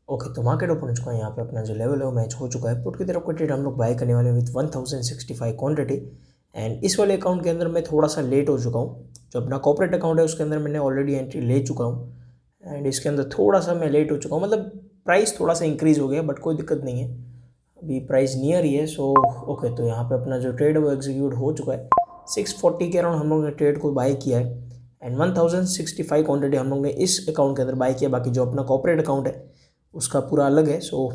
Okay, तो market open हो चुका है। यहाँ पे अपना जो लेवल है वो मैच हो चुका है। पुट की तरफ का ट्रेड हम लोग बाय करने वाले हैं विथ 1065 क्वांटिटी। एंड इस वाले अकाउंट के अंदर मैं थोड़ा सा लेट हो चुका हूँ। जो अपना कॉर्पोरेट अकाउंट है उसके अंदर मैंने ऑलरेडी एंट्री ले चुका हूँ। एंड इसके अंदर थोड़ा सा मैं लेट हो चुका हूँ, मतलब प्राइस थोड़ा सा इंक्रीज़ हो गया, बट कोई दिक्कत नहीं है, अभी प्राइस नियर ही है। सो ओके, तो यहाँ पे अपना जो ट्रेड है वो एग्जीक्यूट हो चुका है। 640 के अराउंड हम लोग ने ट्रेड को बाय किया है। एंड 1065 क्वांटिटी हम लोग ने इस अकाउंट के अंदर बाय किया। बाकी जो अपना कॉर्पोरेट अकाउंट है उसका पूरा अलग है। सो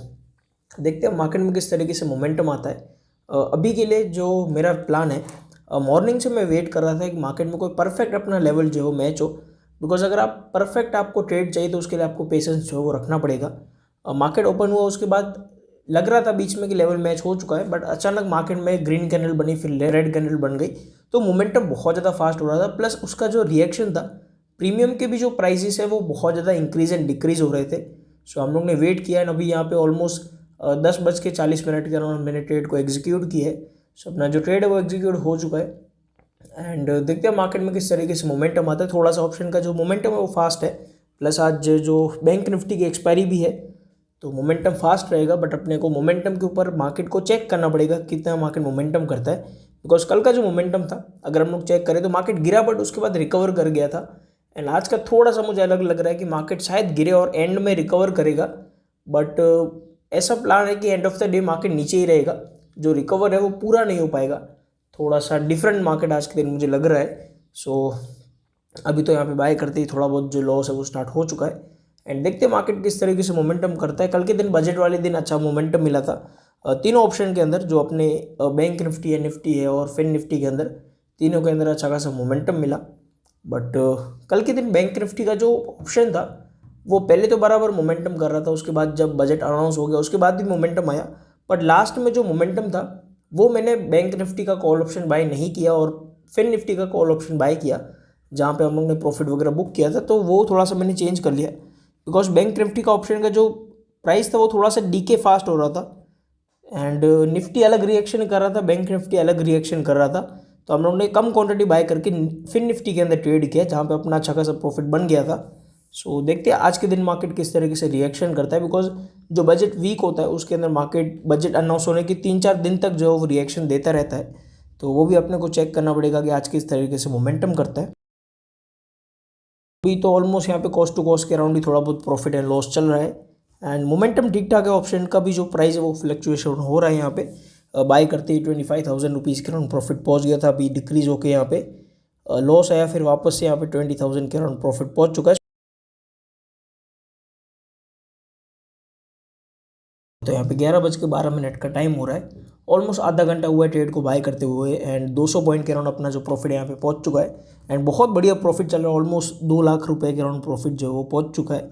देखते हैं मार्केट में किस तरीके से मोमेंटम आता है। अभी के लिए जो मेरा प्लान है, मॉर्निंग से मैं वेट कर रहा था कि मार्केट में कोई परफेक्ट अपना लेवल जो हो मैच हो। बिकॉज अगर आप परफेक्ट आपको ट्रेड चाहिए तो उसके लिए आपको पेशेंस जो है वो रखना पड़ेगा। मार्केट ओपन हुआ उसके बाद लग रहा था बीच में कि लेवल मैच हो चुका है, बट अचानक मार्केट में ग्रीन कैंडल बनी, फिर रेड कैंडल बन गई, तो मोमेंटम बहुत ज़्यादा फास्ट हो रहा था। प्लस उसका जो रिएक्शन था, प्रीमियम के भी जो प्राइसेस है वो बहुत ज़्यादा इंक्रीज एंड डिक्रीज हो रहे थे। सो हम लोग ने वेट किया एंड अभी यहाँ पे ऑलमोस्ट 10:40 के अराउंड मैंने ट्रेड को एग्जीक्यूट किया है। सो अपना जो ट्रेड है वो एग्जीक्यूट हो चुका है। एंड देखते हैं मार्केट में किस तरीके से मोमेंटम आता है। थोड़ा सा ऑप्शन का जो मोमेंटम है वो फास्ट है। प्लस आज जो बैंक निफ्टी की एक्सपायरी भी है, तो मोमेंटम फास्ट रहेगा। बट अपने को मोमेंटम के ऊपर मार्केट को चेक करना पड़ेगा कितना मार्केट मोमेंटम करता है। बिकॉज कल का जो मोमेंटम था अगर हम लोग चेक करें तो मार्केट गिरा, बट उसके बाद रिकवर कर गया था। एंड आज का थोड़ा सा मुझे अलग लग रहा है कि मार्केट शायद गिरे और एंड में रिकवर करेगा। बट ऐसा प्लान है कि end of the day market नीचे ही रहेगा, जो रिकवर है वो पूरा नहीं हो पाएगा। थोड़ा सा डिफरेंट मार्केट आज के दिन मुझे लग रहा है। सो अभी तो यहाँ पे बाय करते ही थोड़ा बहुत जो लॉस है वो स्टार्ट हो चुका है। एंड देखते हैं मार्केट किस तरीके से मोमेंटम करता है। कल के दिन बजट वाले दिन अच्छा मोमेंटम मिला था तीनों ऑप्शन के अंदर, जो अपने बैंक निफ्टी है और फिन निफ्टी के अंदर, तीनों के अंदर अच्छा खासा मोमेंटम मिला। बट कल के दिन बैंक निफ्टी का जो ऑप्शन था वो पहले तो बराबर मोमेंटम कर रहा था, उसके बाद जब बजट अनाउंस हो गया उसके बाद भी मोमेंटम आया। बट लास्ट में जो मोमेंटम था वो मैंने बैंक निफ्टी का कॉल ऑप्शन बाय नहीं किया और फिन निफ्टी का कॉल ऑप्शन बाय किया, जहाँ पे हम लोग ने प्रॉफिट वगैरह बुक किया था। तो वो थोड़ा सा मैंने चेंज कर लिया, बिकॉज बैंक निफ्टी का ऑप्शन का जो प्राइस था वो थोड़ा सा डीके फास्ट हो रहा था। एंड निफ्टी अलग रिएक्शन कर रहा था, बैंक निफ्टी अलग रिएक्शन कर रहा था। तो हम लोग ने कम क्वांटिटी बाय करके फिन निफ्टी के अंदर ट्रेड किया, जहाँ पे अपना अच्छा खासा प्रॉफिट बन गया था। सो देखते हैं आज के दिन मार्केट किस तरीके से रिएक्शन करता है। बिकॉज जो बजट वीक होता है उसके अंदर मार्केट बजट अनाउंस होने के 3-4 दिन तक जो वो रिएक्शन देता रहता है। तो वो भी अपने को चेक करना पड़ेगा कि आज किस तरीके से मोमेंटम करता है। अभी तो ऑलमोस्ट यहाँ पे कॉस्ट टू कॉस्ट के अराउंड ही थोड़ा बहुत प्रॉफिट एंड लॉस चल रहा है। एंड मोमेंटम ठीक ठाक है। ऑप्शन का भी जो प्राइस है वो फ्लक्चुएशन हो रहा है। यहाँ पे बाय करते ही 25,000 रुपीज़ के अराउंड प्रॉफिट पहुँच गया था, अभी डिक्रीज होकर यहाँ पे लॉस आया, फिर वापस से यहाँ पे 20,000 के अराउंड प्रॉफिट पहुँच चुका है। तो यहाँ पे 11:12 का टाइम हो रहा है। ऑलमोस्ट आधा घंटा हुआ है ट्रेड को बाय करते हुए एंड 200 पॉइंट के अराउंड अपना जो प्रॉफिट यहाँ पे पहुँच चुका है। एंड बहुत बढ़िया प्रॉफिट चल रहा है, ऑलमोस्ट 2 लाख रुपए के अराउंड प्रॉफिट जो है वो पहुँच चुका है।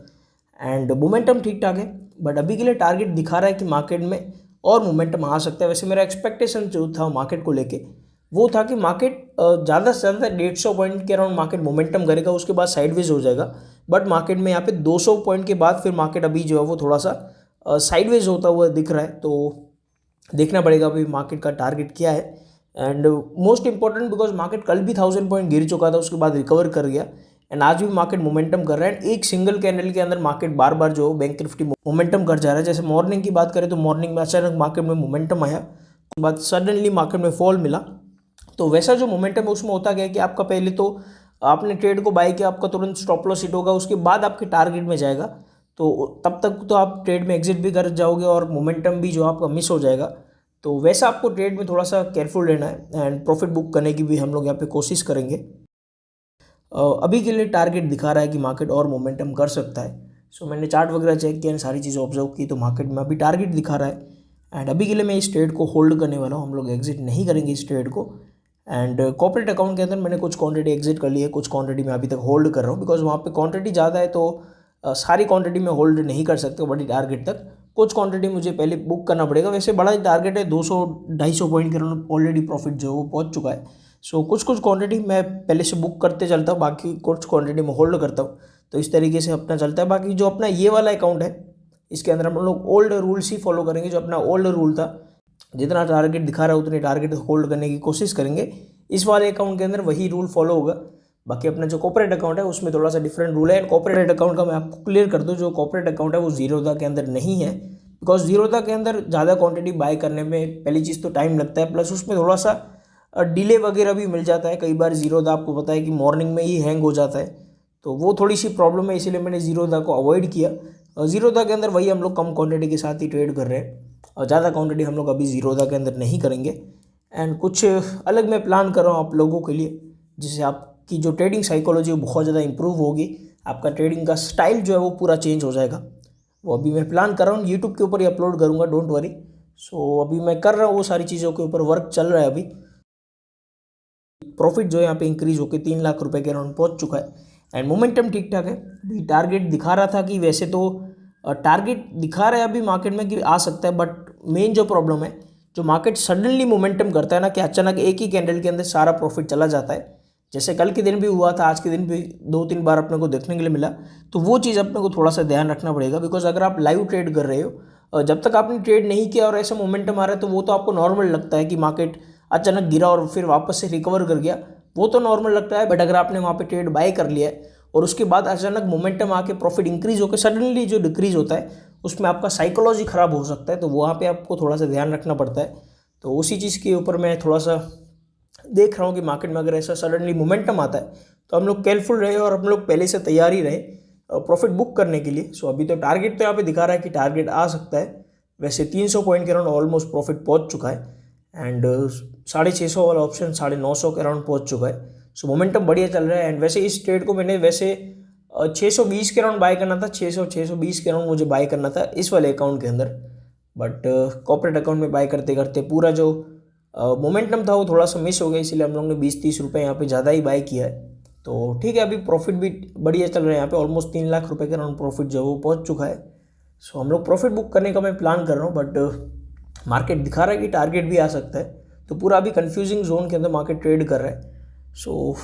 एंड मोमेंटम ठीक ठाक है, बट अभी के लिए टारगेट दिखा रहा है कि मार्केट में और मोमेंटम आ सकता है। वैसे मेरा एक्सपेक्टेशन जो था मार्केट को लेके वो था कि मार्केट ज़्यादा से ज़्यादा 150 पॉइंट के अराउंड मार्केट मोमेंटम करेगा, उसके बाद साइडवेज हो जाएगा। बट मार्केट में यहाँ पे 200 पॉइंट के बाद फिर मार्केट अभी जो है वो थोड़ा सा साइडवेज होता हुआ दिख रहा है। तो देखना पड़ेगा अभी मार्केट का टारगेट क्या है। And most important, because market कल भी 1000 पॉइंट गिर चुका था, उसके बाद रिकवर कर गया एंड आज भी मार्केट मोमेंटम कर रहा है। एक सिंगल कैंडल के अंदर मार्केट बार बार जो बैंक निफ्टी मोमेंटम कर जा रहा है। जैसे मॉर्निंग की बात करें तो मॉर्निंग में अचानक मार्केट में मोमेंटम आया, उसके बाद सडनली मार्केट में फॉल मिला। तो वैसा जो मोमेंटम है उसमें होता गया कि आपका पहले तो आपने ट्रेड को बाय किया, आपका तुरंत स्टॉप लॉस हिट होगा, उसके बाद आपके टारगेट में जाएगा। तो तब तक तो आप ट्रेड में एग्जिट भी कर जाओगे और मोमेंटम भी जो आपका मिस हो जाएगा। तो वैसा आपको ट्रेड में थोड़ा सा केयरफुल रहना है एंड प्रॉफिट बुक करने की भी हम लोग यहाँ पे कोशिश करेंगे। अभी के लिए टारगेट दिखा रहा है कि मार्केट और मोमेंटम कर सकता है। सो मैंने चार्ट वगैरह चेक किया, सारी चीज़ें ऑब्जर्व की, तो मार्केट में अभी टारगेट दिखा रहा है। एंड अभी के लिए मैं इस ट्रेड को होल्ड करने वाला हूँ, हम लोग एग्जिट नहीं करेंगे इस ट्रेड को। एंड कॉर्पोरेट अकाउंट के अंदर मैंने कुछ क्वांटिटी एग्जिट कर ली है, कुछ क्वांटिटी मैं अभी तक होल्ड कर रहा हूँ, बिकॉज वहाँ पे क्वांटिटी ज़्यादा है तो सारी क्वांटिटी में होल्ड नहीं कर सकते बड़ी टारगेट तक। कुछ क्वांटिटी मुझे पहले बुक करना पड़ेगा। वैसे बड़ा टारगेट है, 200-250 पॉइंट के ऑलरेडी प्रॉफिट जो वो पहुँच चुका है। सो कुछ क्वांटिटी मैं पहले से बुक करते चलता हूँ, बाकी कुछ क्वांटिटी में होल्ड करता हूँ। तो इस तरीके से अपना चलता है। बाकी जो अपना ये वाला अकाउंट है इसके अंदर हम लोग ओल्ड रूल्स ही फॉलो करेंगे। जो अपना ओल्ड रूल था, जितना टारगेट दिखा रहा है उतने टारगेट होल्ड करने की कोशिश करेंगे। इस वाले अकाउंट के अंदर वही रूल फॉलो होगा। बाकी अपना जो कॉर्पोरेट अकाउंट है उसमें थोड़ा सा डिफरेंट रूल है। एंड कॉर्पोरेट अकाउंट का मैं आपको क्लियर कर दूँ, जो कॉर्पोरेट अकाउंट है वो जीरोधा के अंदर नहीं है, बिकॉज जीरोधा के अंदर ज़्यादा क्वांटिटी बाय करने में पहली चीज़ तो टाइम लगता है, प्लस उसमें थोड़ा सा डिले वगैरह भी मिल जाता है। कई बार जीरोधा आपको पता है कि मॉर्निंग में ही हैंग हो जाता है, तो वो थोड़ी सी प्रॉब्लम है, इसीलिए मैंने जीरोधा को अवॉइड किया। जीरोधा के अंदर वही हम लोग कम क्वांटिटी के साथ ही ट्रेड कर रहे हैं, और ज़्यादा क्वांटिटी हम लोग अभी जीरोधा के अंदर नहीं करेंगे। एंड कुछ अलग मैं प्लान कर रहा हूँ आप लोगों के लिए, जिससे आपकी जो ट्रेडिंग साइकोलॉजी है बहुत ज़्यादा इंप्रूव होगी, आपका ट्रेडिंग का स्टाइल जो है वो पूरा चेंज हो जाएगा। वो अभी मैं प्लान कर रहा हूँ, यूट्यूब के ऊपर ही अपलोड करूँगा, डोंट वरी। सो अभी मैं कर रहा हूँ वो सारी चीज़ों के ऊपर, वर्क चल रहा है अभी। प्रॉफिट जो है यहाँ पे इंक्रीज होकर 3 लाख रुपए के अराउंड पहुँच चुका है, एंड मोमेंटम ठीक ठाक है। अभी टारगेट दिखा रहा था कि वैसे तो टारगेट दिखा रहा है अभी मार्केट में कि आ सकता है, बट मेन जो प्रॉब्लम है, जो मार्केट सडनली मोमेंटम करता है ना, कि अचानक एक ही कैंडल के अंदर सारा प्रॉफिट चला जाता है, जैसे कल के दिन भी हुआ था, आज के दिन भी 2-3 बार अपने को देखने के लिए मिला। तो वो चीज़ अपने को थोड़ा सा ध्यान रखना पड़ेगा, बिकॉज अगर आप लाइव ट्रेड कर रहे हो, जब तक आपने ट्रेड नहीं किया और ऐसा मोमेंटम आ रहा है, तो वो तो आपको नॉर्मल लगता है कि मार्केट अचानक गिरा और फिर वापस से रिकवर कर गया, वो तो नॉर्मल लगता है। बट अगर आपने वहाँ पे ट्रेड बाय कर लिया है और उसके बाद अचानक मोमेंटम आके प्रॉफिट इंक्रीज होकर सडनली जो डिक्रीज होता है, उसमें आपका साइकोलॉजी ख़राब हो सकता है, तो वहाँ पे आपको थोड़ा सा ध्यान रखना पड़ता है। तो उसी चीज़ के ऊपर मैं थोड़ा सा देख रहा हूँ कि मार्केट में अगर ऐसा सडनली मोमेंटम आता है तो हम लोग केयरफुल रहे और हम लोग पहले से तैयार ही रहे प्रॉफिट बुक करने के लिए। सो अभी तो टारगेट तो यहाँ पे दिखा रहा है कि टारगेट आ सकता है, वैसे 300 पॉइंट के अराउंड ऑलमोस्ट प्रॉफिट पहुँच चुका है, एंड 650 वाला ऑप्शन 950 के अराउंड पहुँच चुका है। सो मोमेंटम बढ़िया चल रहा है। एंड वैसे इस ट्रेड को मैंने वैसे 620 के अराउंड बाय करना था, 620 के अराउंड मुझे बाय करना था इस वाले अकाउंट के अंदर, बट कॉर्पोरेट अकाउंट में बाय करते करते पूरा जो मोमेंटम था वो थोड़ा सा मिस हो गया, इसीलिए हम लोग ने 20-30 रुपये यहाँ पे ज़्यादा ही बाय किया है। तो ठीक है, अभी प्रॉफिट भी बढ़िया चल रहा है, यहाँ पे ऑलमोस्ट 3 लाख रुपए के अराउंड प्रॉफिट जो है वो पहुँच चुका है। सो हम लोग प्रॉफिट बुक करने का मैं प्लान कर रहा हूँ, बट मार्केट दिखा रहा है कि टारगेट भी आ सकता है, तो पूरा अभी कन्फ्यूजिंग जोन के अंदर मार्केट ट्रेड कर रहा है। सो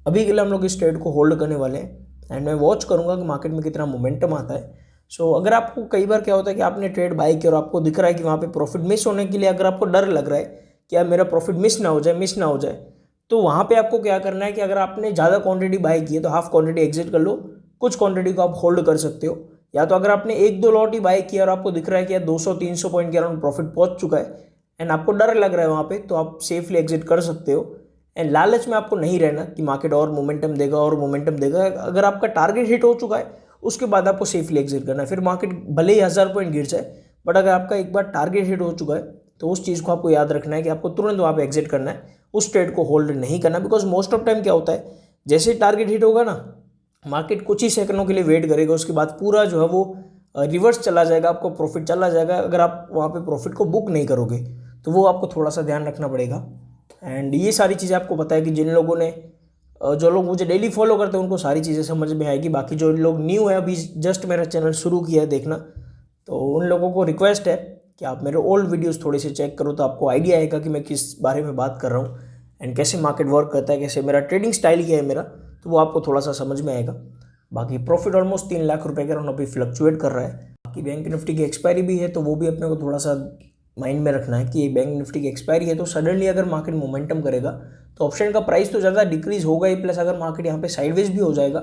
अभी के लिए हम लोग इस ट्रेड को होल्ड करने वाले हैं, एंड मैं वॉच करूँगा कि मार्केट में कितना मोमेंटम आता है। सो अगर आपको कई बार क्या होता है कि आपने ट्रेड बाय किया और आपको दिख रहा है कि वहाँ पे प्रॉफिट मिस होने के लिए अगर आपको डर लग रहा है कि यार मेरा प्रॉफिट मिस ना हो जाए, तो वहाँ पे आपको क्या करना है कि अगर आपने ज़्यादा क्वांटिटी बाय की है तो हाफ क्वांटिटी एग्जिट कर लो, कुछ क्वांटिटी को आप होल्ड कर सकते हो। या तो अगर आपने 1-2 लॉट ही बाय किया और आपको दिख रहा है कि यार 200-300 पॉइंट के अराउंड प्रॉफिट पहुँच चुका है एंड आपको डर लग रहा है वहाँ पे, तो आप सेफली एग्जिट कर सकते हो। एंड लालच में आपको नहीं रहना कि मार्केट और मोमेंटम देगा। अगर आपका टारगेट हिट हो चुका है उसके बाद आपको सेफली एग्जिट करना है। फिर मार्केट भले ही 1000 पॉइंट गिर जाए, बट अगर आपका एक बार टारगेट हिट हो चुका है तो उस चीज़ को आपको याद रखना है कि आपको तुरंत वहाँ पे एग्जिट करना है, उस ट्रेड को होल्ड नहीं करना। बिकॉज मोस्ट ऑफ टाइम क्या होता है, जैसे टारगेट हिट होगा ना, मार्केट कुछ ही सेकंडों के लिए वेट करेगा, उसके बाद पूरा जो है वो रिवर्स चला जाएगा, आपको प्रॉफिट चला जाएगा। अगर आप वहाँ पे प्रॉफिट को बुक नहीं करोगे तो वो आपको थोड़ा सा ध्यान रखना पड़ेगा। एंड ये सारी चीज़ें आपको पता है कि जिन लोगों ने जो लोग मुझे डेली फॉलो करते हैं उनको सारी चीज़ें समझ में आएगी। बाकी जो लोग न्यू है, अभी जस्ट मेरा चैनल शुरू किया है देखना, तो उन लोगों को रिक्वेस्ट है कि आप मेरे ओल्ड वीडियोस थोड़े से चेक करो, तो आपको आइडिया आएगा कि मैं किस बारे में बात कर रहा हूँ एंड कैसे मार्केट वर्क करता है, कैसे मेरा ट्रेडिंग स्टाइल क्या है मेरा, तो वो आपको थोड़ा सा समझ में आएगा। बाकी प्रॉफिट ऑलमोस्ट 3 लाख रुपए के अराउंड अभी फ्लक्चुएट कर रहा है। बाकी बैंक निफ्टी की एक्सपायरी भी है, तो वो भी अपने को थोड़ा सा माइंड में रखना है कि बैंक निफ्टी की एक्सपायरी है, तो सडनली अगर मार्केट मोमेंटम करेगा तो ऑप्शन का प्राइस तो ज़्यादा डिक्रीज होगा ही, प्लस अगर मार्केट यहाँ पे साइडवेज भी हो जाएगा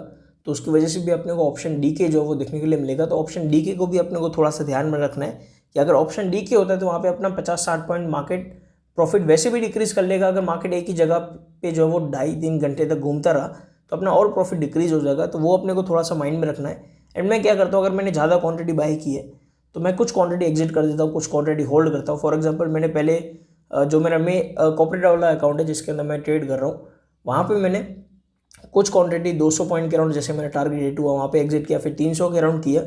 तो उसकी वजह से भी अपने को ऑप्शन डी के जो वो देखने के लिए मिलेगा। तो ऑप्शन डी के को भी अपने को थोड़ा सा ध्यान में रखना है कि अगर ऑप्शन डी के होता है तो वहाँ पे अपना 50-60 पॉइंट मार्केट प्रॉफिट वैसे भी डिक्रीज कर लेगा। अगर मार्केट एक ही जगह पे जो है वो 2.5-3 घंटे तक घूमता रहा तो अपना और प्रॉफिट डिक्रीज हो जाएगा, तो वो अपने को थोड़ा सा माइंड में रखना है। एंड मैं क्या करता हूँ, अगर मैंने ज़्यादा क्वांटिटी बाय की है तो मैं कुछ क्वांटिटी एग्जिट कर देता हूँ, कुछ क्वांटिटी होल्ड करता हूँ। फॉर एग्जांपल मैंने पहले जो मेरा कॉर्पोरेट वाला अकाउंट है जिसके अंदर मैं ट्रेड कर रहा हूँ, वहाँ पे मैंने कुछ क्वांटिटी 200 पॉइंट के अराउंड, जैसे मेरा टारगेट हिट हुआ वहाँ पे एग्जिट किया, फिर 300 के अराउंड किया।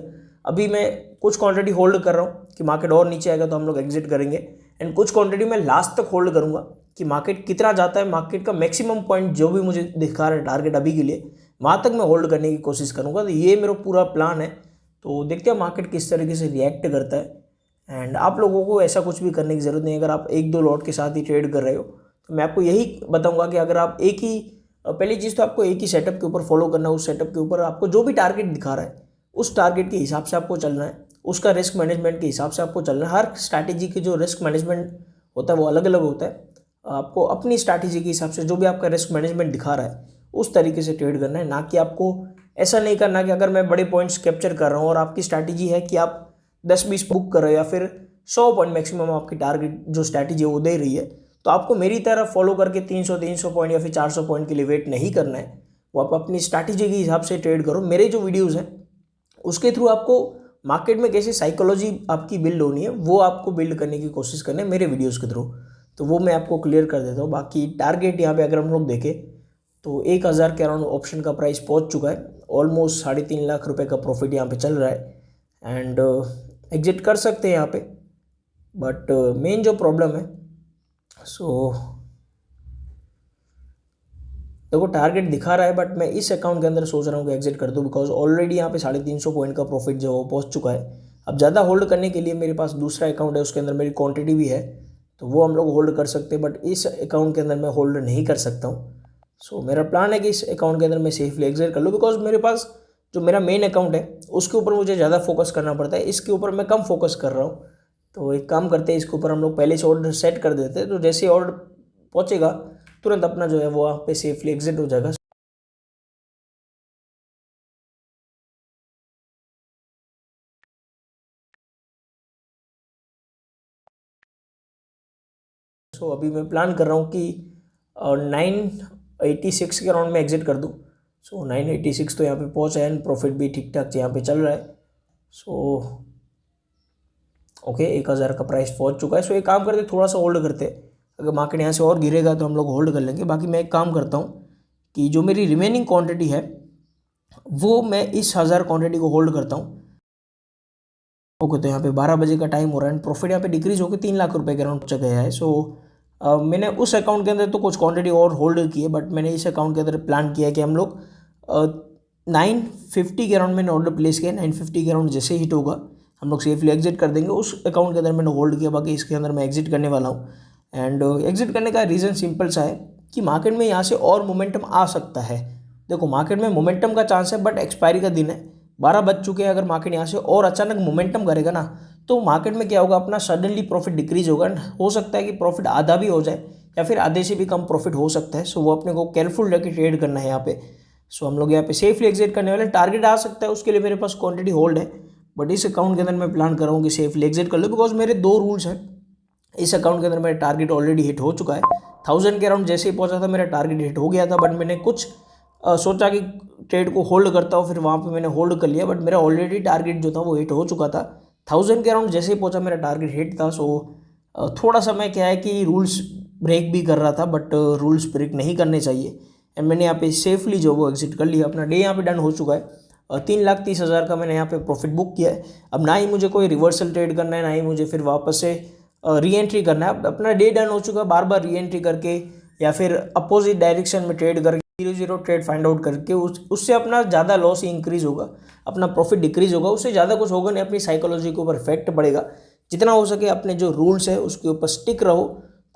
अभी मैं कुछ क्वांटिटी होल्ड कर रहा हूँ कि मार्केट और नीचे आएगा तो हम लोग एग्जिट करेंगे, एंड कुछ क्वांटिटी मैं लास्ट तक होल्ड करूँगा कि मार्केट कितना जाता है, मार्केट का मैक्सिमम पॉइंट जो भी मुझे दिखा रहा है टारगेट अभी के लिए, वहाँ तक मैं होल्ड करने की कोशिश करूँगा। तो ये मेरा पूरा प्लान है, तो देखते हैं मार्केट किस तरीके से रिएक्ट करता है। एंड आप लोगों को ऐसा कुछ भी करने की ज़रूरत नहीं है। अगर आप 1-2 लॉट के साथ ही ट्रेड कर रहे हो तो मैं आपको यही बताऊंगा कि अगर आप एक ही, पहली चीज़ तो आपको एक ही सेटअप के ऊपर फॉलो करना है। उस सेटअप के ऊपर आपको जो भी टारगेट दिखा रहा है उस टारगेट के हिसाब से आपको चलना है, उसका रिस्क मैनेजमेंट के हिसाब से आपको चलना है। हर स्ट्रैटेजी के जो रिस्क मैनेजमेंट होता है वो अलग अलग होता है। आपको अपनी स्ट्रैटेजी के हिसाब से जो भी आपका रिस्क मैनेजमेंट दिखा रहा है उस तरीके से ट्रेड करना है, ना कि आपको ऐसा नहीं करना कि अगर मैं बड़े पॉइंट्स कैप्चर कर रहा हूँ और आपकी स्ट्रैटेजी है कि आप 10-20 बुक कर रहे हो या फिर 100 पॉइंट मैक्सिमम आपकी टारगेट जो स्ट्रैटेजी है वो दे रही है, तो आपको मेरी तरह फॉलो करके 300 पॉइंट या फिर 400 पॉइंट के लिए वेट नहीं करना है। वो आप अपनी स्ट्रैटेजी के हिसाब से ट्रेड करो। मेरे जो वीडियोज़ हैं उसके थ्रू आपको मार्केट में कैसे साइकोलॉजी आपकी बिल्ड होनी है वो आपको बिल्ड करने की कोशिश करना है मेरे वीडियोज़ के थ्रू, तो वो मैं आपको क्लियर कर देता हूँ। बाकी टारगेट यहाँ पे अगर हम लोग देखें तो 1000 के अराउंड ऑप्शन का प्राइस पहुँच चुका है। ऑलमोस्ट 3.5 लाख रुपए का प्रॉफिट यहाँ पे चल रहा है एंड एग्जिट कर सकते हैं यहाँ पे। बट मेन जो प्रॉब्लम है, सो देखो टारगेट दिखा रहा है बट मैं इस अकाउंट के अंदर सोच रहा हूँ कि एग्जिट कर दूँ, बिकॉज ऑलरेडी यहाँ पे 350 पॉइंट का प्रॉफिट जो वो पहुँच चुका है। अब ज़्यादा होल्ड करने के लिए मेरे पास दूसरा अकाउंट है, उसके अंदर मेरी क्वांटिटी भी है, तो वो हम लोग होल्ड कर सकते हैं, बट इस अकाउंट के अंदर मैं होल्ड नहीं कर सकता हूँ। सो मेरा प्लान है कि इस अकाउंट के अंदर मैं सेफली एग्जिट कर लूँ, बिकॉज मेरे पास जो मेरा मेन अकाउंट है उसके ऊपर मुझे ज़्यादा फोकस करना पड़ता है, इसके ऊपर मैं कम फोकस कर रहा हूँ। तो एक काम करते हैं, इसके ऊपर हम लोग पहले से ऑर्डर सेट कर देते हैं, तो जैसे ही ऑर्डर पहुँचेगा तुरंत अपना जो है वो वहाँ पे सेफली एग्जिट हो जाएगा। सो अभी मैं प्लान कर रहा हूँ कि 986 के अराउंड में एग्जिट कर दूँ। सो 986 तो यहाँ पे पहुँचा है एंड प्रॉफिट भी ठीक ठाक यहाँ पे चल रहा है। सो ओके 1000 का प्राइस पहुँच चुका है। सो एक काम करते थोड़ा सा होल्ड करते, अगर मार्केट यहाँ से और गिरेगा तो हम लोग होल्ड कर लेंगे। बाकी मैं एक काम करता हूँ कि जो मेरी रिमेनिंग क्वान्टिटी है वो मैं इस 1000 क्वान्टिटी को होल्ड करता हूँ। ओके तो यहाँ पे 12 बजे का टाइम हो रहा है एंड प्रॉफिट यहाँ पे डिक्रीज होकर 3 लाख रुपए के अराउंड पहुँच गया है। सो मैंने उस अकाउंट के अंदर तो कुछ क्वांटिटी और होल्ड की है, बट मैंने इस अकाउंट के अंदर प्लान किया है कि हम लोग 950 के अराउंड मैंने ऑर्डर प्लेस किया। 950 के अराउंड जैसे हिट होगा हम लोग सेफली एग्जिट कर देंगे। उस अकाउंट के अंदर मैंने होल्ड किया, बाकी इसके अंदर मैं एग्जिट करने वाला हूँ। एंड एग्जिट करने का रीज़न सिंपल सा है कि मार्केट में यहाँ से और मोमेंटम आ सकता है। देखो मार्केट में मोमेंटम का चांस है, बट एक्सपायरी का दिन है, 12 बज चुके हैं। अगर मार्केट यहाँ से और अचानक मोमेंटम करेगा ना तो मार्केट में क्या होगा, अपना सडनली प्रॉफिट डिक्रीज होगा। हो सकता है कि प्रॉफिट आधा भी हो जाए या फिर आधे से भी कम प्रॉफिट हो सकता है। सो वो अपने को केयरफुल रह के ट्रेड करना है यहाँ पे। सो हम लोग यहाँ पे सेफली एग्जिट करने वाले। टारगेट आ सकता है, उसके लिए मेरे पास क्वांटिटी होल्ड है, बट इस अकाउंट के अंदर मैं प्लान कर रहा हूँ कि सेफली एग्जिट कर लो, बिकॉज मेरे 2 रूल्स हैं। इस अकाउंट के अंदर मेरा टारगेट ऑलरेडी हिट हो चुका है। 1000 के अराउंड जैसे ही पहुँचा था मेरा टारगेट हिट हो गया था, बट मैंने कुछ सोचा कि ट्रेड को होल्ड करता हूँ, फिर वहाँ पे मैंने होल्ड कर लिया, बट मेरा ऑलरेडी टारगेट जो था वो हिट हो चुका था। 1000 के अराउंड जैसे ही पहुँचा मेरा टारगेट हिट था। सो थोड़ा सा मैं क्या है कि रूल्स ब्रेक भी कर रहा था, बट रूल्स ब्रेक नहीं करने चाहिए एंड मैंने यहाँ पे सेफली जो वो एग्जिट कर लिया। अपना डे यहाँ पे डन हो चुका है। 3,30,000 का मैंने यहाँ पे प्रॉफिट बुक किया है। अब ना ही मुझे कोई रिवर्सल ट्रेड करना है, ना ही मुझे फिर वापस से री एंट्री करना है। अपना डे डन हो चुका है। बार बार री एंट्री करके या फिर अपोजिट डायरेक्शन में ट्रेड करके 0-0 ट्रेड फाइंड आउट करके उससे अपना ज़्यादा लॉस ही इंक्रीज होगा, अपना प्रॉफिट डिक्रीज होगा, उससे ज़्यादा कुछ होगा नहीं। अपनी साइकोलॉजी के ऊपर इफेक्ट पड़ेगा। जितना हो सके अपने जो रूल्स है उसके ऊपर स्टिक रहो।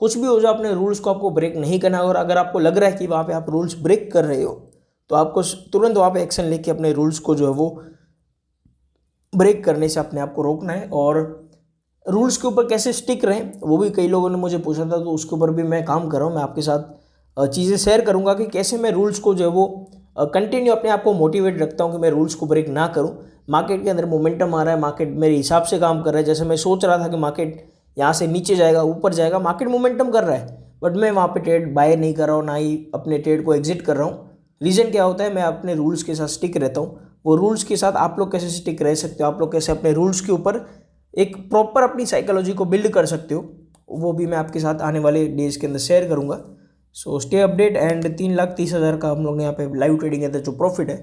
कुछ भी हो जाए अपने रूल्स को आपको ब्रेक नहीं करना। और अगर आपको लग रहा है कि वहाँ पे आप रूल्स ब्रेक कर रहे हो तो आपको तुरंत वहाँ पे एक्शन लेके अपने रूल्स को जो है वो ब्रेक करने से अपने आप को रोकना है। और रूल्स के ऊपर कैसे स्टिक रहें वो भी कई लोगों ने मुझे पूछा था, तो उसके ऊपर भी मैं काम कर रहा हूँ। मैं आपके साथ चीज़ें शेयर करूँगा कि कैसे मैं रूल्स को जो है वो कंटिन्यू अपने आप को मोटिवेट रखता हूँ कि मैं रूल्स को ब्रेक ना करूँ। मार्केट के अंदर मोमेंटम आ रहा है, मार्केट मेरे हिसाब से काम कर रहा है। जैसे मैं सोच रहा था कि मार्केट यहाँ से नीचे जाएगा ऊपर जाएगा, मार्केट मोमेंटम कर रहा है, बट मैं वहाँ पे ट्रेड बाय नहीं कर रहा हूँ, ना ही अपने ट्रेड को एग्जिट कर रहा हूँ। रीज़न क्या होता है, मैं अपने रूल्स के साथ स्टिक रहता हूँ। वो रूल्स के साथ आप लोग कैसे स्टिक रह सकते हो, आप लोग कैसे अपने रूल्स के ऊपर एक प्रॉपर अपनी साइकोलॉजी को बिल्ड कर सकते हो, वो भी मैं आपके साथ आने वाले डेज के अंदर शेयर करूँगा। So stay update. एंड 3,30,000 का हम लोग ने यहाँ पे लाइव ट्रेडिंग के अंदर जो प्रॉफिट है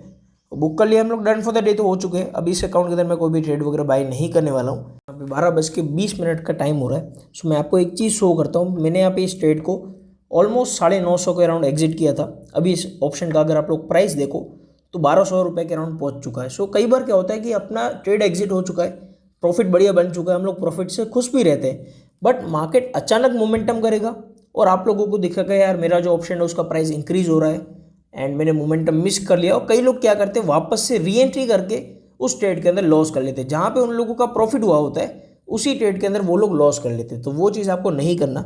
बुक कर लिया हम लोग। डन फॉर द डे तो हो चुके हैं। अभी इस अकाउंट के अंदर मैं कोई भी ट्रेड वगैरह बाय नहीं करने वाला हूँ। अभी 12:20 का टाइम हो रहा है। सो मैं आपको एक चीज़ शो करता हूँ। मैंने यहाँ पे इस ट्रेड को ऑलमोस्ट 950 के अराउंड एग्जिट किया था। अभी इस ऑप्शन का अगर आप लोग प्राइस देखो तो 1200 रुपये के अराउंड पहुँच चुका है। सो कई बार क्या होता है कि अपना ट्रेड एग्जिट हो चुका है, प्रॉफिट बढ़िया बन चुका है, हम लोग प्रॉफिट से खुश भी रहते हैं, बट मार्केट अचानक मोमेंटम करेगा और आप लोगों को दिखेगा यार मेरा जो ऑप्शन है उसका प्राइस इंक्रीज हो रहा है एंड मैंने मोमेंटम मिस कर लिया। और कई लोग क्या करते हैं, वापस से री एंट्री करके उस ट्रेड के अंदर लॉस कर लेते हैं। जहाँ पे उन लोगों का प्रॉफिट हुआ होता है उसी ट्रेड के अंदर वो लोग लॉस कर लेते हैं। तो वो चीज़ आपको नहीं करना।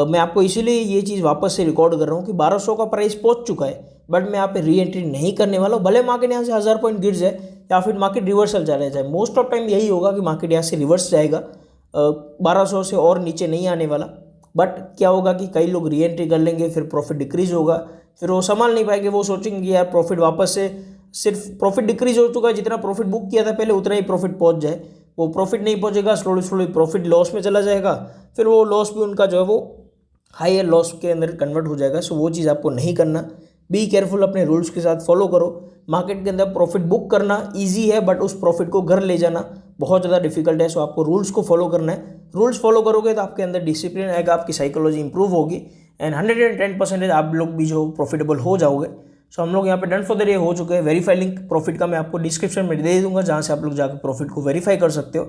मैं आपको इसीलिए ये चीज़ वापस से रिकॉर्ड कर रहा हूँ कि 1200 का प्राइस पहुँच चुका है। बट मैं यहाँ पे री एंट्री नहीं करने वाला हूँ। भले मार्केट यहाँ से 1000 पॉइंट गिर जाए या फिर मार्केट रिवर्सल चला जाए, मोस्ट ऑफ टाइम यही होगा कि मार्केट यहाँ से रिवर्स जाएगा, 1200 से और नीचे नहीं आने वाला। बट क्या होगा कि कई लोग री एंट्री कर लेंगे, फिर प्रॉफिट डिक्रीज होगा, फिर वो संभाल नहीं पाएंगे, वो सोचेंगे कि यार प्रॉफिट वापस से, सिर्फ प्रॉफिट डिक्रीज हो चुका है, जितना प्रॉफिट बुक किया था पहले उतना ही प्रॉफिट पहुंच जाए, वो प्रॉफिट नहीं पहुंचेगा, स्लोली स्लोली प्रॉफिट लॉस में चला जाएगा, फिर वो लॉस भी उनका जो है वो हायर लॉस के अंदर कन्वर्ट हो जाएगा। सो वो चीज़ आपको नहीं करना। बी केयरफुल, अपने रूल्स के साथ फॉलो करो। मार्केट के अंदर प्रॉफिट बुक करना ईजी है, बट उस प्रॉफिट को घर ले जाना बहुत ज़्यादा डिफिकल्ट है। सो आपको रूल्स को फॉलो करना है। रूल्स फॉलो करोगे तो आपके अंदर डिसिप्लिन आएगा, आपकी साइकोलॉजी इंप्रूव होगी एंड 110% आप लोग भी जो प्रॉफिटेबल हो जाओगे। सो हम लोग यहाँ पे डन फॉर द डे हो चुके हैं। वेरीफाई लिंक प्रॉफिट का मैं आपको डिस्क्रिप्शन में दे दूंगा, जहाँ से आप लोग जाकर प्रॉफिट को वेरीफाई कर सकते हो।